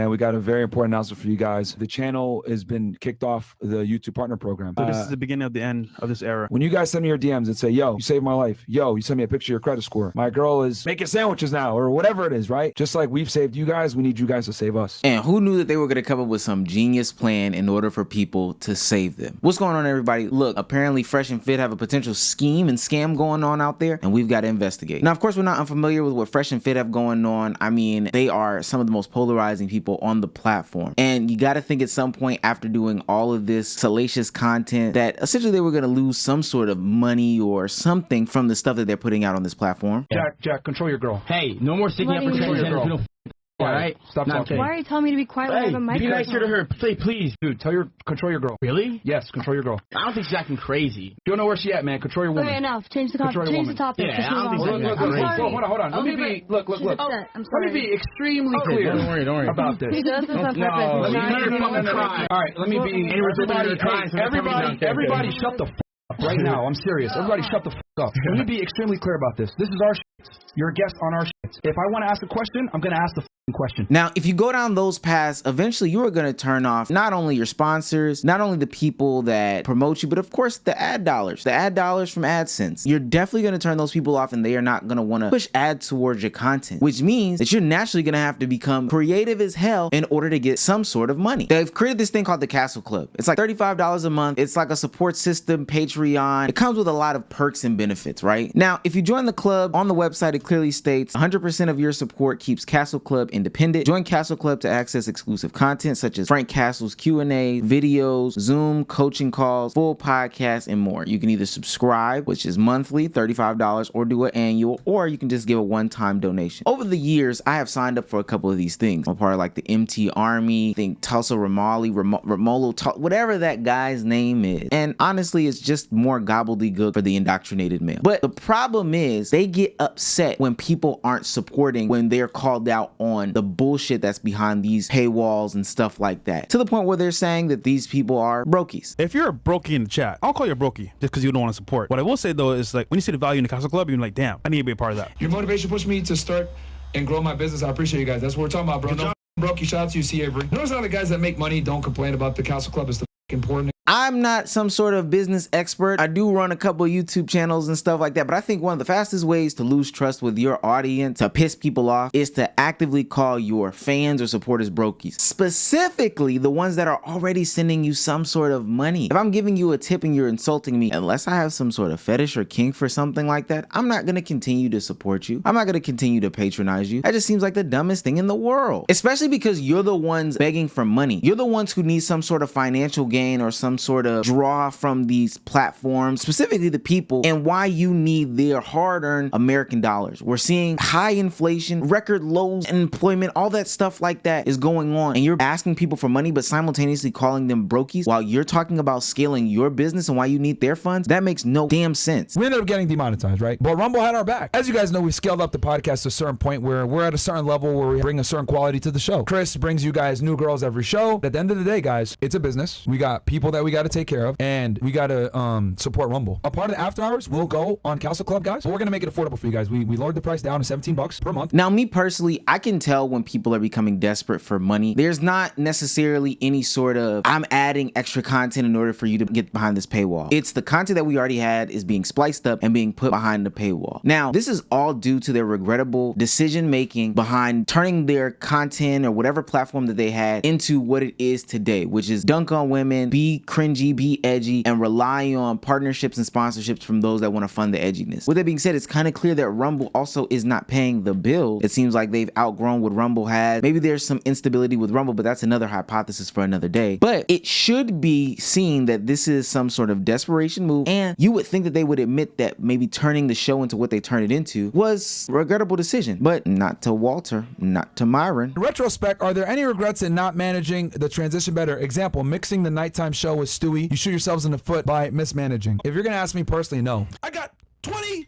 we got a very important announcement for you guys. The channel has been kicked off the YouTube Partner Program. So this is the beginning of the end of this era. When you guys send me your DMs and say, yo, you saved my life. Yo, you send me a picture of your credit score. My girl is making sandwiches now, or whatever it is, right? Just like we've saved you guys, we need you guys to save us. And who knew that they were going to come up with some genius plan in order for people to save them? What's going on, everybody? Look, apparently Fresh and Fit have a potential scheme and scam going on out there, and we've got to investigate. Now, of course, we're not unfamiliar with what Fresh and Fit have going on. I mean, they are some of the most polarizing people on the platform. And you got to think at some point after doing all of this salacious content that essentially they were going to lose some sort of money or something from the stuff that they're putting out on this platform. Jack, control your girl. Hey, no more sticking up for Control your transgenders. girl. All right? Stop talking. Why are you telling me to be quiet when I have a microphone? Be nicer to her. Please. Dude, control your girl. Really? Yes, control your girl. I don't think she's acting crazy. You don't know where she at, man. Control your woman. Okay, enough. Change the topic. Yeah, I don't think she's acting crazy. Hold on. Let me be, look. I'm sorry. Let me be extremely clear Don't worry. about this. He does this on purpose. No, He's not no. All right, let me be, everybody shut the up right now. I'm serious. Everybody shut the up. Let me be extremely clear about this. This is our shit. You're a guest on our shit. If I want to ask a question, I'm going to ask the question. Now, if you go down those paths, eventually you are going to turn off not only your sponsors, not only the people that promote you, but of course the ad dollars from AdSense. You're definitely going to turn those people off, and they are not going to want to push ads towards your content, which means that you're naturally going to have to become creative as hell in order to get some sort of money. They've created this thing called the Castle Club. It's like $35 a month. It's like a support system, Patreon. It comes with a lot of perks and benefits, right? Now, if you join the club, on the website it clearly states 100% of your support keeps Castle Club independent. Join Castle Club to access exclusive content such as Frank Castle's Q&A, videos, Zoom coaching calls, full podcasts, and more. You can either subscribe, which is monthly, $35, or do an annual, or you can just give a one-time donation. Over the years, I have signed up for a couple of these things. I'm part of like the MT Army, I think Tulsa Ramolo, whatever that guy's name is. And honestly, it's just more gobbledygook for the indoctrinated male. But the problem is they get upset when people aren't supporting when they're called out on the bullshit that's behind these paywalls and stuff like that, to the point where they're saying that these people are brokies. If you're a brokey in the chat, I'll call you a brokey just because you don't want to support. What I will say though is, like, when you see the value in the Castle Club, you're like, damn, I need to be a part of that. Your motivation pushed me to start and grow my business. I appreciate you guys. That's what we're talking about, bro. No brokey. Shout out to you, C. Avery. Notice how the guys that make money don't complain about the Castle Club. It's the important. I'm not some sort of business expert. I do run a couple of YouTube channels and stuff like that, but I think one of the fastest ways to lose trust with your audience, to piss people off, is to actively call your fans or supporters brokies. Specifically, the ones that are already sending you some sort of money. If I'm giving you a tip and you're insulting me, unless I have some sort of fetish or kink for something like that, I'm not gonna continue to support you. I'm not gonna continue to patronize you. That just seems like the dumbest thing in the world. Especially because you're the ones begging for money. You're the ones who need some sort of financial gain or some sort of draw from these platforms, specifically the people, and why you need their hard-earned American dollars. We're seeing high inflation, record lows in employment, all that stuff like that is going on, and you're asking people for money but simultaneously calling them brokies while you're talking about scaling your business and why you need their funds. That makes no damn sense. We ended up getting demonetized, right? But Rumble had our back. As you guys know, we've scaled up the podcast to a certain point where we're at a certain level where we bring a certain quality to the show. Chris brings you guys new girls every show. At the end of the day, guys, it's a business. We got people that we got to take care of, and we got to support Rumble. A part of the after hours will go on Castle Club, guys, but we're gonna make it affordable for you guys. We lowered the price down to $17 per month. Now, me personally, I can tell when people are becoming desperate for money. There's not necessarily any sort of I'm adding extra content in order for you to get behind this paywall. It's the content that we already had is being spliced up and being put behind the paywall. Now, this is all due to their regrettable decision making behind turning their content or whatever platform that they had into what it is today, which is dunk on women, be cringy, be edgy, and rely on partnerships and sponsorships from those that want to fund the edginess. With that being said, it's kind of clear that Rumble also is not paying the bill. It seems like they've outgrown what Rumble had. Maybe there's some instability with Rumble, but that's another hypothesis for another day. But it should be seen that this is some sort of desperation move, and you would think that they would admit that maybe turning the show into what they turned it into was a regrettable decision, but not to Walter, not to Myron. In retrospect, are there any regrets in not managing the transition better? Example, mixing the nighttime show with Stewie. You shoot yourselves in the foot by mismanaging. If you're gonna ask me personally, no. I got 20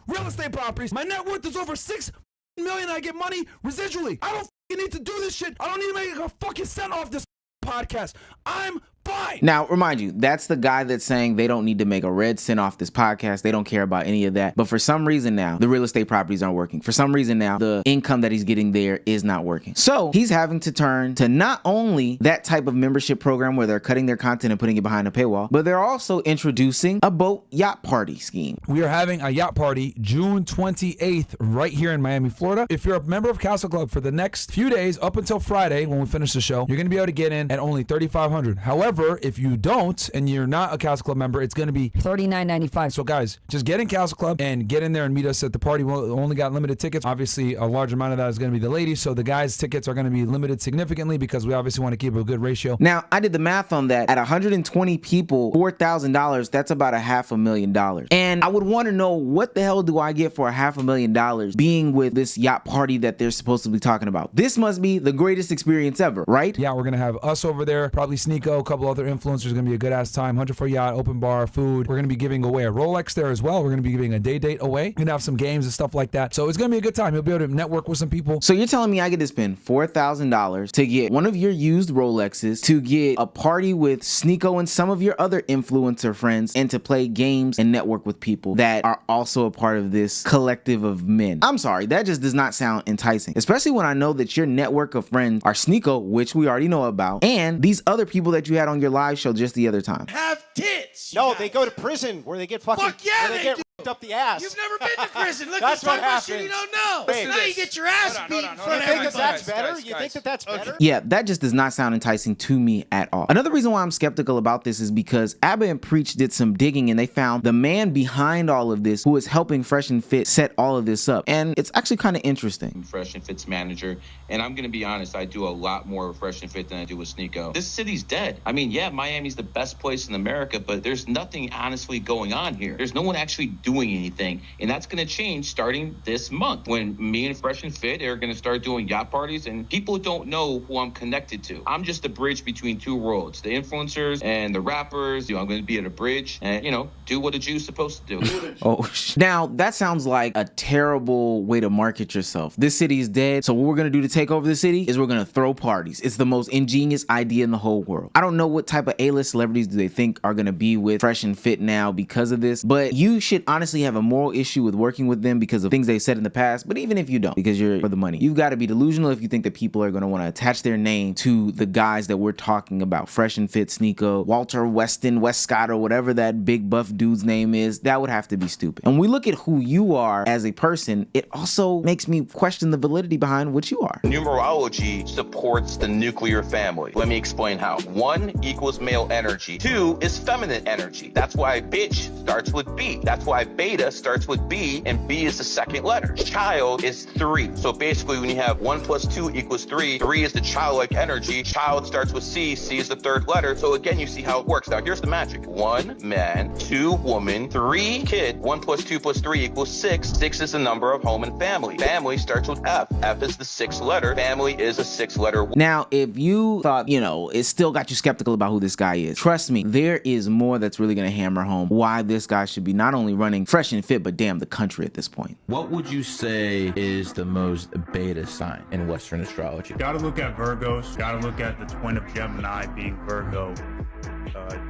real estate properties. My net worth is over $6 million. I get money residually. I don't need to do this shit. I don't need to make a fucking cent off this podcast. I'm Fine. Now, remind you, that's the guy that's saying they don't need to make a red cent off this podcast. They don't care about any of that. But for some reason now, the real estate properties aren't working. For some reason now, the income that he's getting there is not working. So he's having to turn to not only that type of membership program where they're cutting their content and putting it behind a paywall, but they're also introducing a boat yacht party scheme. We are having a yacht party June 28th right here in Miami, Florida. If you're a member of Castle Club for the next few days up until Friday when we finish the show, you're going to be able to get in at only $3,500. However, if you don't and you're not a Castle Club member, it's going to be $39.95. So guys, just get in Castle Club and get in there and meet us at the party. We'll only got limited tickets. Obviously, a large amount of that is going to be the ladies. So the guys' tickets are going to be limited significantly because we obviously want to keep a good ratio. Now, I did the math on that. At 120 people, $4,000, that's about $500,000. And I would want to know, what the hell do I get for $500,000 being with this yacht party that they're supposed to be talking about? This must be the greatest experience ever, right? Yeah, we're going to have us over there, probably Sneeko, a couple other influencers. Going to be a good ass time. 100 for yacht, open bar, food. We're going to be giving away a Rolex there as well. We're going to be giving a date away. We're going to have some games and stuff like that. So it's going to be a good time. You'll be able to network with some people. So you're telling me I get to spend $4,000 to get one of your used Rolexes, to get a party with Sneeko and some of your other influencer friends, and to play games and network with people that are also a part of this collective of men. I'm sorry, that just does not sound enticing, especially when I know that your network of friends are Sneeko, which we already know about, and these other people that you had on your live show just the other time. Have tits. No, they go to prison where they get fucking. Fuck yeah, where they get do. ripped up the ass. You've never been to prison. Look, That's you're talking what about shit you don't know. Hey, Now you get your ass beat in front of You think that everybody. that's better? You think that that's better? Yeah, that just does not sound enticing to me at all. Another reason why I'm skeptical about this is because Abba and Preach did some digging and they found the man behind all of this who is helping Fresh and Fit set all of this up. And it's actually kind of interesting. Fresh and Fit's manager, and I'm gonna be honest, I do a lot more with Fresh and Fit than I do with Sneeko. This city's dead. I mean, yeah, Miami's the best place in America, but there's nothing honestly going on here. There's no one actually doing anything, and that's gonna change starting this month when me and Fresh and Fit are gonna start doing yacht parties, and people don't know who I'm connected to. I'm just a bridge between two worlds, the influencers and the rappers. I'm gonna be at a bridge and, do what a Jew's supposed to do. Now that sounds like a terrible way to market yourself. This city is dead, so what we're gonna do to take over the city is we're gonna throw parties. It's the most ingenious idea in the whole world. I don't know what type of A-list celebrities do they think are gonna be with Fresh and Fit now because of this, but you should honestly have a moral issue with working with them because of things they said in the past. But even if you don't, because you're for the money, you've got to be delusional if you think that people are gonna want to attach their name to the guys that we're talking about. Fresh and Fit, Sneeko, Walter Weston, Westcott, or whatever that big buff dude's name is. That would have to be stupid. And when we look at who you are as a person, it also makes me question the validity behind what you are. Numerology supports the nuclear family. Let me explain how. 1 equals male energy. 2 is feminine energy. That's why bitch starts with B. That's why beta starts with B, and B is the second letter. Child is 3. So basically when you have 1 plus 2 equals 3, 3 is the childlike energy. Child starts with C, C is the third letter. So again, you see how it works. Now here's the magic. 1 man, 2 woman, 3 kid. 1 plus 2 plus 3 equals 6. 6 is the number of home and family. Family starts with F. F is the 6th letter. Family is a 6-letter. Now, if you thought, it still got you skeptical about who this guy is, trust me, there is more that's really going to hammer home why this guy should be not only running Fresh and Fit, but damn the country at this point. What would you say is the most beta sign in Western astrology? Gotta look at Virgos. Gotta look at the twin of Gemini being Virgo.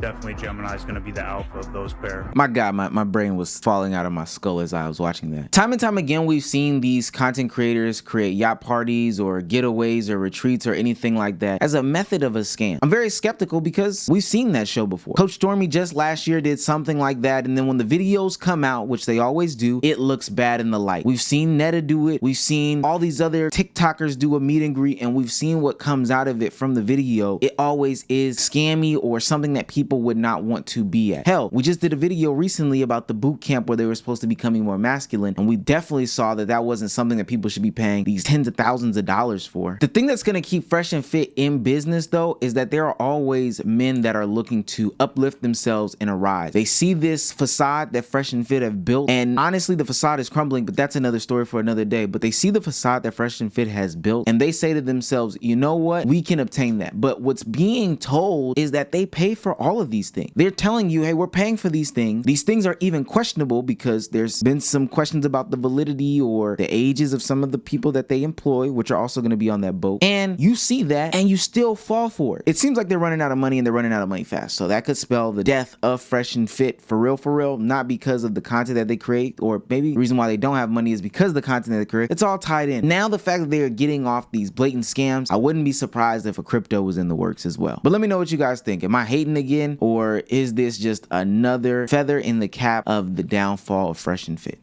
Definitely Gemini is going to be the alpha of those pair. My God, my brain was falling out of my skull as I was watching that. Time and time again, we've seen these content creators create yacht parties or getaways or retreats or anything like that as a method of a scam. I'm very skeptical because we've seen that show before. Coach Stormy just last year did something like that, and then when the videos come out, which they always do, it looks bad in the light. We've seen Netta do it. We've seen all these other TikTokers do a meet and greet, and we've seen what comes out of it from the video. It always is scammy or something that people would not want to be at. Hell, we just did a video recently about the boot camp where they were supposed to be becoming more masculine, and we definitely saw that that wasn't something that people should be paying these tens of thousands of dollars for. The thing that's going to keep Fresh and Fit in business though is that there are always men that are looking to uplift themselves and arise. They see this facade that Fresh and Fit have built, and honestly the facade is crumbling, but that's another story for another day. But they see the facade that Fresh and Fit has built, and they say to themselves, you know what, we can obtain that. But what's being told is that they pay pay for all of these things. They're telling you, hey, we're paying for these things. These things are even questionable because there's been some questions about the validity or the ages of some of the people that they employ, which are also going to be on that boat. And you see that and you still fall for it. It seems like they're running out of money and they're running out of money fast. So that could spell the death of Fresh and Fit for real, not because of the content that they create, or maybe the reason why they don't have money is because of the content that they create. It's all tied in. Now the fact that they are getting off these blatant scams, I wouldn't be surprised if a crypto was in the works as well. But let me know what you guys think. Am I hating again, or is this just another feather in the cap of the downfall of Fresh and Fit?